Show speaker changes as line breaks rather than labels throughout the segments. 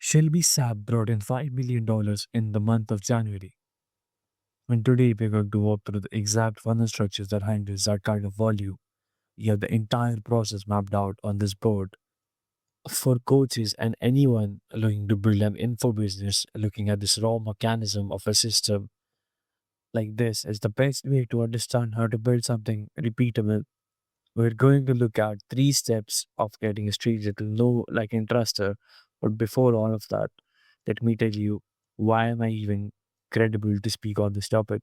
Shelby sapp brought in $5 million in the month of January. And today we're going to walk through the exact funnel structures that handles that kind of volume. You have the entire process mapped out on this board. For coaches and anyone looking to build an info business, looking at this raw mechanism of a system like this is the best way to understand how to build something repeatable. We're going to look at 3 steps of getting a stranger to know, like, and trust her. But before all of that, let me tell you why am I even credible to speak on this topic.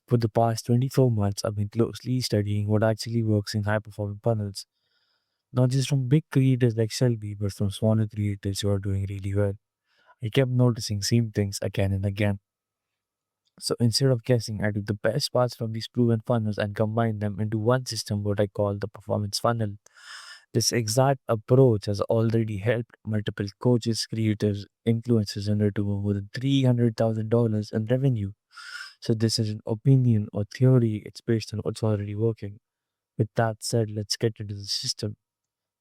For the past 24 months, I've been closely studying what actually works in high performing funnels, not just from big creators like Shelby, but from smaller creators who are doing really well. I kept noticing same things again and again. So instead of guessing, I took the best parts from these proven funnels and combined them into one system, what I call the performance funnel. This exact approach has already helped multiple coaches, creators, influencers generate over more than $300,000 in revenue. So this is an opinion or theory. It's based on what's already working. With that said, let's get into the system.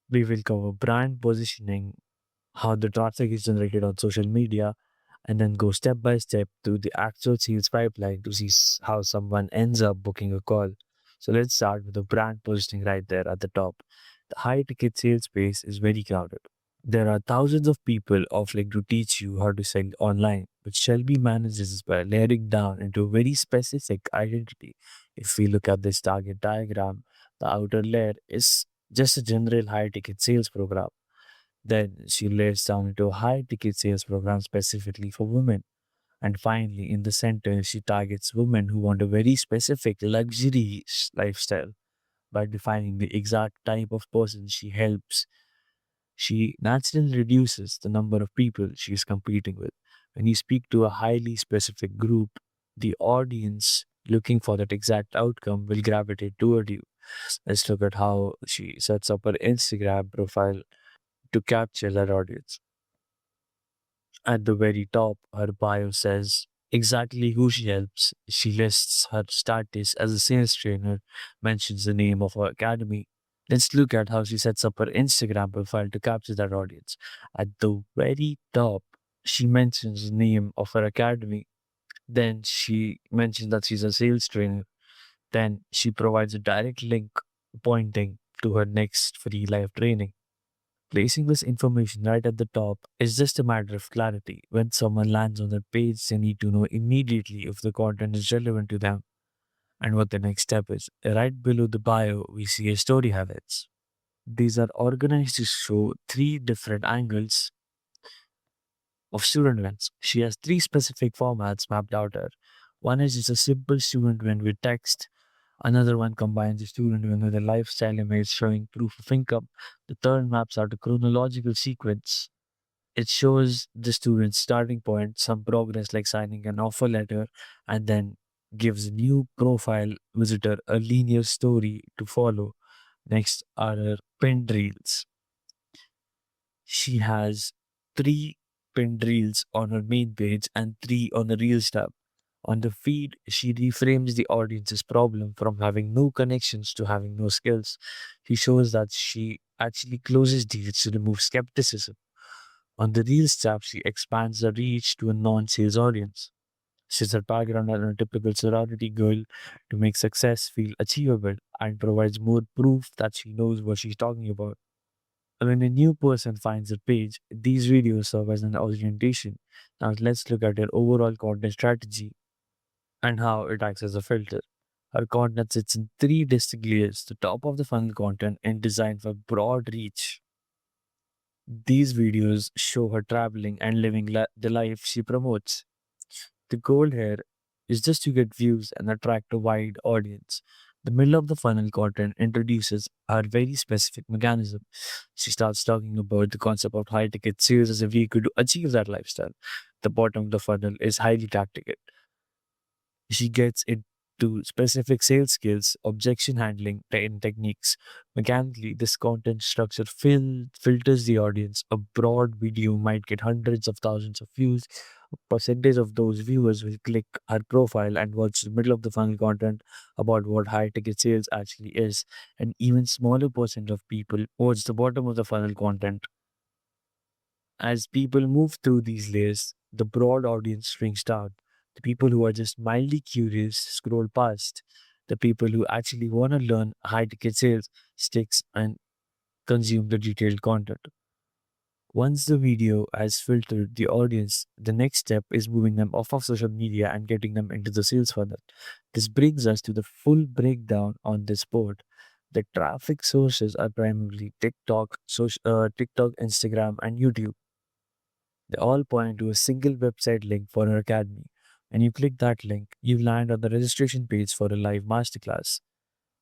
We will cover brand positioning, how the traffic is generated on social media, and then go step by step through the actual sales pipeline to see how someone ends up booking a call. So let's start with the brand positioning right there at the top. The high ticket sales space is very crowded. There are thousands of people offering to teach you how to sell online, but Shelby manages this by layering down into a very specific identity. If we look at this target diagram, the outer layer is just a general high ticket sales program. Then she layers down into a high ticket sales program specifically for women. And finally, in the center, she targets women who want a very specific luxury lifestyle. By defining the exact type of person she helps, she naturally reduces the number of people she is competing with. When you speak to a highly specific group, the audience looking for that exact outcome will gravitate toward you. Let's look at how she sets up her Instagram profile to capture that audience. At the very top, her bio says exactly who she helps. She lists her status as a sales trainer, mentions the name of her academy. Let's look at how she sets up her Instagram profile to capture that audience. At the very top, she mentions the name of her academy. Then she mentions that she's a sales trainer. Then she provides a direct link pointing to her next free live training. Placing this information right at the top is just a matter of clarity. When someone lands on the page, they need to know immediately if the content is relevant to them and what the next step is. Right below the bio, we see a story highlights. These are organized to show 3 different angles of student events. She has 3 specific formats mapped out here. One is just a simple student event with text. Another one combines a student event with a lifestyle image showing proof of income. The third maps out a chronological sequence. It shows the student's starting point, some progress like signing an offer letter, and then gives a new profile visitor a linear story to follow. Next are her pinned reels. She has 3 pinned reels on her main page and 3 on the Reels tab. On the feed, she reframes the audience's problem from having no connections to having no skills. She shows that she actually closes deals to remove skepticism. On the Reels tab, she expands the reach to a non sales audience. She's a background on a typical sorority girl to make success feel achievable and provides more proof that she knows what she's talking about. When a new person finds her page, these videos serve as an orientation. Now let's look at her overall content strategy and how it acts as a filter. Her content sits in 3 distinct layers. The top of the funnel content is designed for broad reach. These videos show her traveling and living the life she promotes. The goal here is just to get views and attract a wide audience. The middle of the funnel content introduces her very specific mechanism. She starts talking about the concept of high ticket sales as a vehicle to achieve that lifestyle. The bottom of the funnel is highly tactical. She gets into specific sales skills, objection handling, and techniques. Mechanically, this content structure filters the audience. A broad video might get hundreds of thousands of views. A percentage of those viewers will click her profile and watch the middle of the funnel content about what high ticket sales actually is. An even smaller percent of people watch the bottom of the funnel content As people move through these layers, the broad audience shrinks down. The people who are just mildly curious scroll past. The people who actually want to learn high ticket sales sticks and consume the detailed content. Once the video has filtered the audience, the next step is moving them off of social media and getting them into the sales funnel. This brings us to the full breakdown on this board. The traffic sources are primarily TikTok, Instagram, and YouTube. They all point to a single website link for our academy. When you click that link, you land on the registration page for a live masterclass.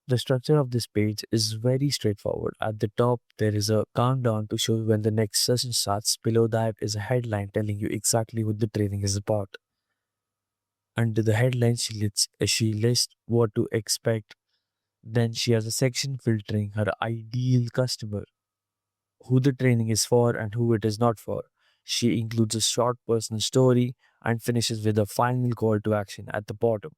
The structure of this page is very straightforward. At the top, there is a countdown to show when the next session starts. Below that is a headline telling you exactly what the training is about. Under the headline, she lists what to expect. Then she has a section filtering her ideal customer, who the training is for and who it is not for. She includes a short personal story and finishes with a final call to action at the bottom.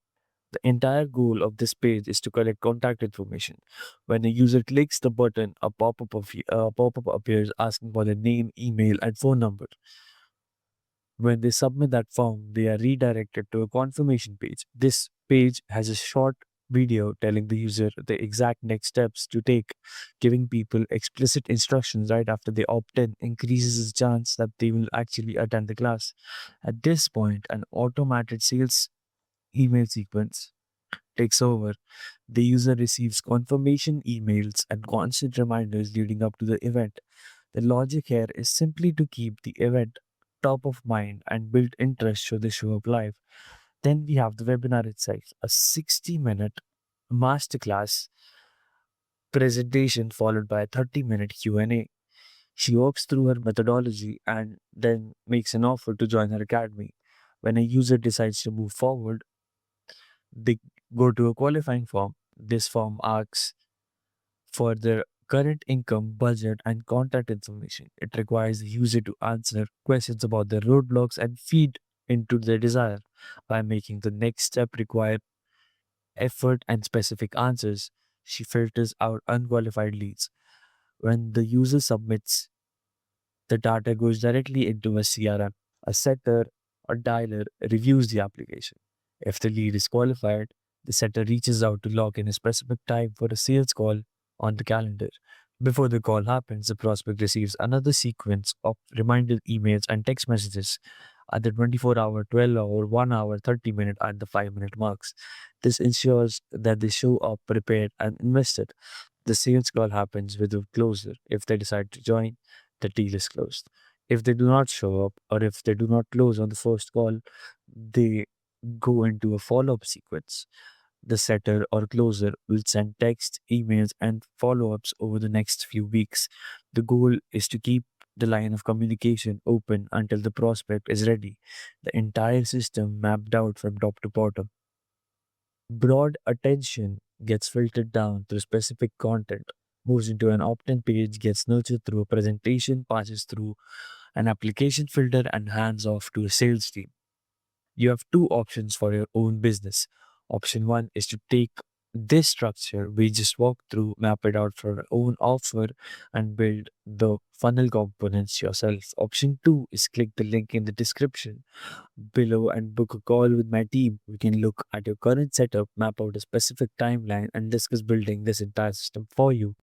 The entire goal of this page is to collect contact information. When a user clicks the button, a pop-up appears asking for their name, email, and phone number. When they submit that form, they are redirected to a confirmation page. This page has a short video telling the user the exact next steps to take. Giving people explicit instructions right after they opt in increases the chance that they will actually attend the class. At this point, an automated sales email sequence takes over. The user receives confirmation emails and constant reminders leading up to the event. The logic here is simply to keep the event top of mind and build interest should they show up live. Then we have the webinar itself, a 60-minute masterclass presentation followed by a 30-minute Q&A. She walks through her methodology and then makes an offer to join her academy. When a user decides to move forward, they go to a qualifying form. This form asks for their current income, budget, and contact information. It requires the user to answer questions about their roadblocks and feed into their desire. By making the next step require effort and specific answers, she filters out unqualified leads. When the user submits, the data goes directly into a CRM. A setter or dialer reviews the application. If the lead is qualified, the setter reaches out to lock in a specific time for a sales call on the calendar. Before the call happens, the prospect receives another sequence of reminder emails and text messages at the 24-hour, 12-hour, 1 hour, 30-minute, and the 5-minute marks. This ensures that they show up prepared and invested. The sales call happens with a closer. If they decide to join, the deal is closed. If they do not show up or if they do not close on the first call, they go into a follow up sequence. The setter or closer will send text, emails, and follow ups over the next few weeks. The goal is to keep the line of communication open until the prospect is ready. The entire system mapped out from top to bottom. Broad attention gets filtered down through specific content, moves into an opt-in page, gets nurtured through a presentation, passes through an application filter, and hands off to a sales team. You have two options for your own business. Option one is to take this structure we just walked through, map it out for your own offer, and build the funnel components yourself. Option two is click the link in the description below and book a call with my team. We can look at your current setup, map out a specific timeline, and discuss building this entire system for you.